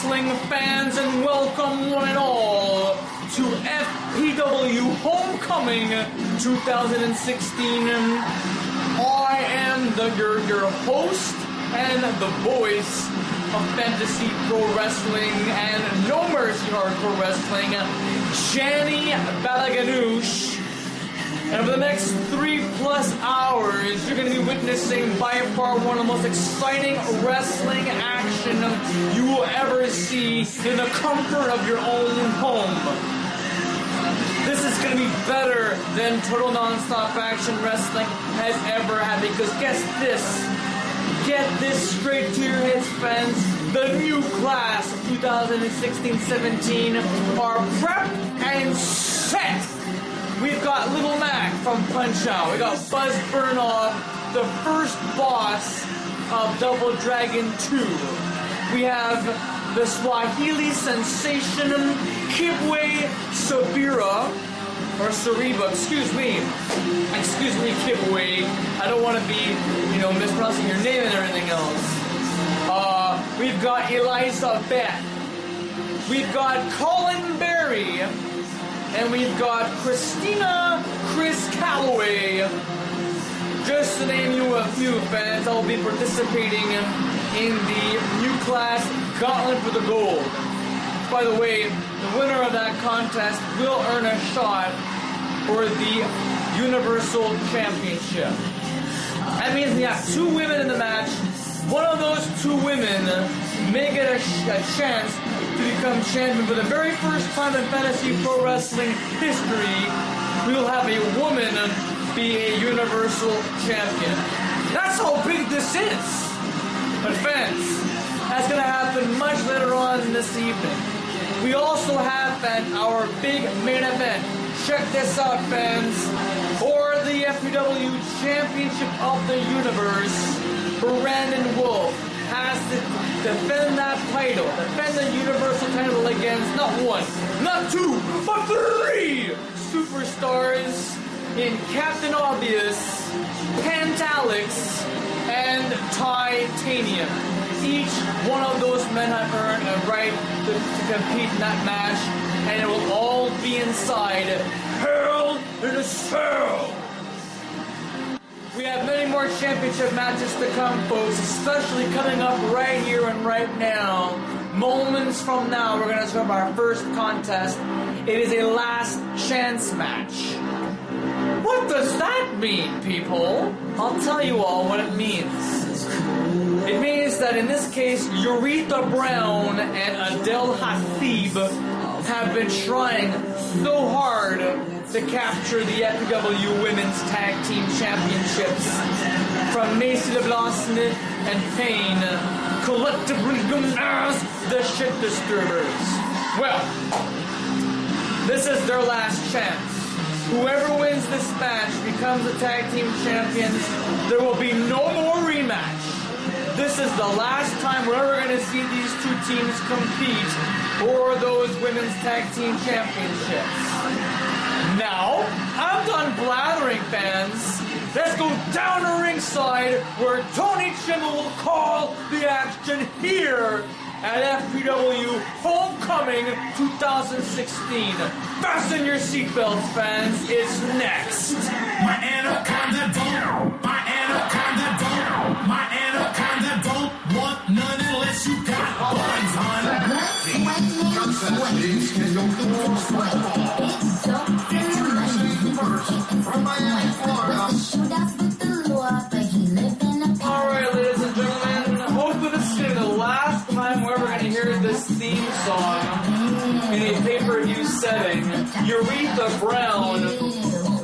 wrestling fans, and welcome one and all to FPW Homecoming 2016. I am your host and the voice of Fantasy Pro Wrestling and No Mercy Hardcore Wrestling, Shani Balaganoush. And for the next 3+ hours, you're going to be witnessing by far one of the most exciting wrestling action you will ever see in the comfort of your own home. This is going to be better than total non-stop action wrestling has ever had, because get this straight to your heads, fans. The new class of 2016-17 are prepped and set. We've got Little Mac from Punch-Out. We got Buzz Burnoff, the first boss of Double Dragon 2. We have the Swahili sensation Kibwe Sabira, or Sariba, excuse me, Kibwe. I don't want to be, mispronouncing your name and everything else. We've got Eliza Beth. We've got Colin Berry. And we've got Chris Calloway. Just to name you a few, fans, I'll be participating in the new class Gauntlet for the Gold. By the way, the winner of that contest will earn a shot for the Universal Championship. That means we have 2 women in the match. One of those 2 women may get a chance to become champion. For the very first time in Fantasy Pro Wrestling history, we will have a woman be a Universal Champion. That's how big this is. But fans, that's going to happen much later on this evening. We also have our big main event. Check this out, fans. For the FPW Championship of the Universe, Brandon Wolf has to defend that title, defend the Universal title against not 1, not 2, but 3 superstars in Captain Obvious, Pantalix, and Titanium. Each one of those men have earned a right to compete in that match, and it will all be inside Hell in a Cell. We have many more championship matches to come, folks, especially coming up right here and right now. Moments from now, we're going to start our first contest. It is a last chance match. What does that mean, people? I'll tell you all what it means. It means that in this case, Eureka Brown and Adele Hasib have been trying so hard to capture the FPW Women's Tag Team Championships from Macy LeBlanc-Smith and Payne, collectively known as the Shit Disturbers. Well, this is their last chance. Whoever wins this match becomes the Tag Team Champions. There will be no more rematch. This is the last time we're ever going to see these 2 teams compete for those Women's Tag Team Championships. Now, I'm done blathering, fans. Let's go down to ringside where Tony Chimmel will call the action here at FPW Homecoming 2016. Fasten your seatbelts, fans. It's next. My anaconda don't. My anaconda don't. My anaconda don't want none unless you got buns, hon. From Miami, Florida. Alright, ladies and gentlemen, hopefully this is going to be the last time we're ever going to hear this theme song in a pay-per-view setting. Eureka Brown,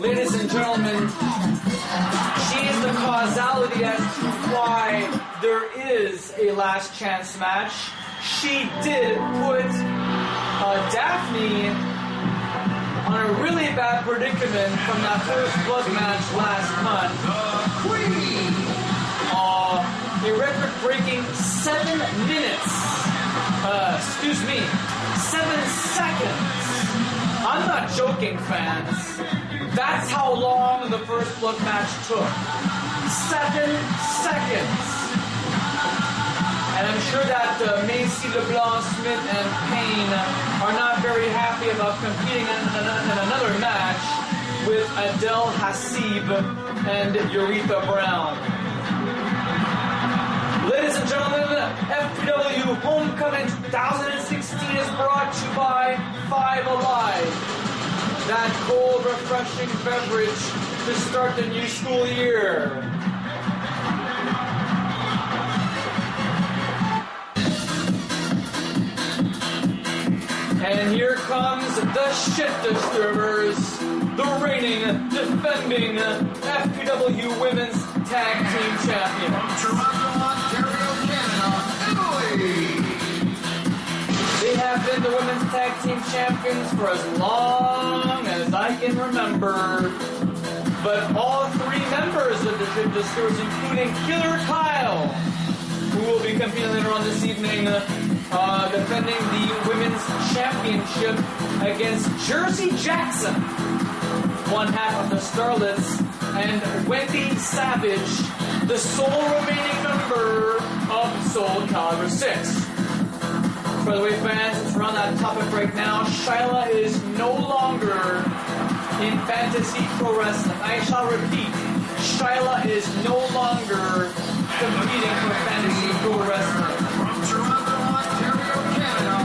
ladies and gentlemen, she is the causality as to why there is a last chance match. She did put Daphne on a really bad predicament from that first blood match last month. A record-breaking 7 minutes. 7 seconds. I'm not joking, fans. That's how long the first blood match took. 7 seconds. And I'm sure that Macy LeBlanc, Smith, and Payne are not very happy about competing in another match with Adele Hassib and Aretha Brown. Ladies and gentlemen, FPW Homecoming 2016 is brought to you by Five Alive. That cold, refreshing beverage to start the new school year. And here comes the Shit Disturbers, the reigning, defending FPW Women's Tag Team Champion. Toronto, Ontario, Canada, Italy. They have been the Women's Tag Team Champions for as long as I can remember. But all three members of the Shit Disturbers, including Killer Kyle, who will be competing later on this evening, defending the Women's Championship against Jersey Jackson, one half of the Starlets, and Wendy Savage, the sole remaining member of Soul Calibur 6. By the way, fans, since we're on that topic right now, Shyla is no longer in Fantasy Pro Wrestling. I shall repeat, Shyla is no longer competing for Fantasy Pro Wrestling. From Toronto, Ontario, Canada.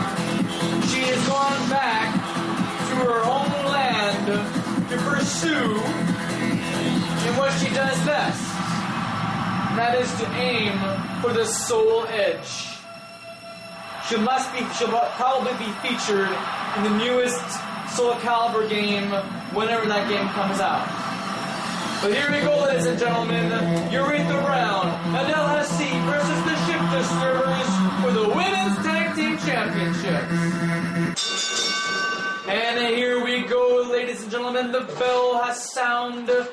She has gone back to her homeland to pursue in what she does best. That is to aim for the Soul Edge. She'll probably be featured in the newest Soul Calibur game whenever that game comes out. But here we go, ladies and gentlemen. Aretha Brown, Adele Hassib versus the Ship Disturbers for the Women's Tag Team Championship. And here we go, ladies and gentlemen. The bell has sounded.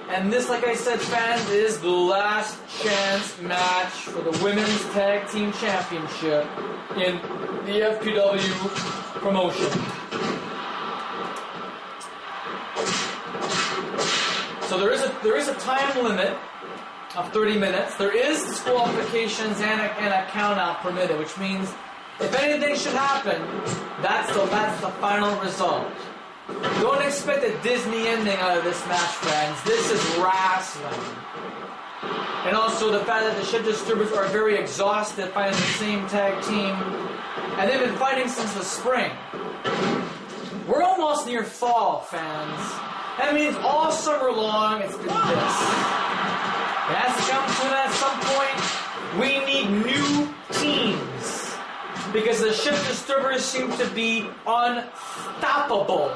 And this, like I said, fans, is the last chance match for the Women's Tag Team Championship in the FPW promotion. So there is a time limit of 30 minutes. There is disqualifications and a count out permitted, which means if anything should happen, that's the final result. Don't expect a Disney ending out of this match, friends. This is wrestling. And also the fact that the Ship Disturbers are very exhausted fighting the same tag team. And they've been fighting since the spring. We're almost near fall, fans. That means all summer long it's been this. It has to come to at some point. We need new teams. Because the Ship Disturbers seem to be unstoppable.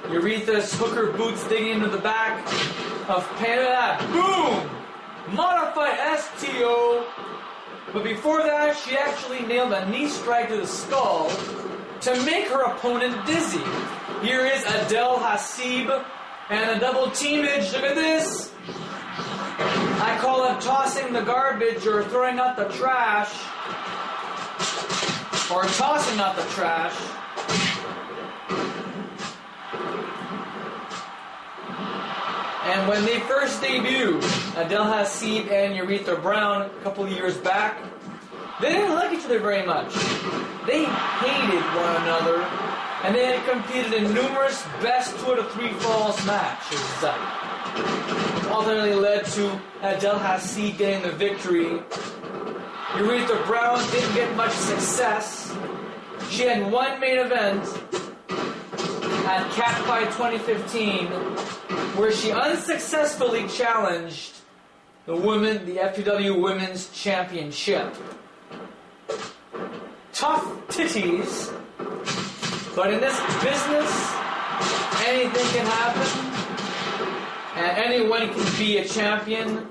Aretha's hooker boots digging into the back of Panda. Boom! Modified STO. But before that, she actually nailed a knee strike to the skull to make her opponent dizzy. Here is Adele Hassib and a double teamage. Look at this. I call it tossing the garbage or throwing out the trash. Or tossing out the trash. And when they first debuted, Adele Hassib and Aretha Brown a couple of years back, they didn't like each other very much. They hated one another, and they had competed in numerous best 2 out of 3 falls matches. Ultimately led to Adele Hassib getting the victory. Aretha Brown didn't get much success. She had one main event at Catfight 2015, where she unsuccessfully challenged the FPW Women's Championship. Tough titties, but in this business, anything can happen. And anyone can be a champion,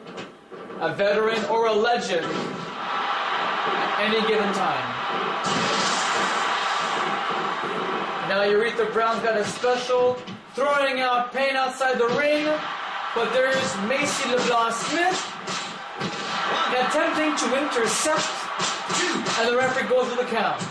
a veteran, or a legend at any given time. Now Aretha Brown's got a special, throwing out Payne outside the ring, but there's Macy LeBlanc Smith attempting to intercept, and the referee goes for the count.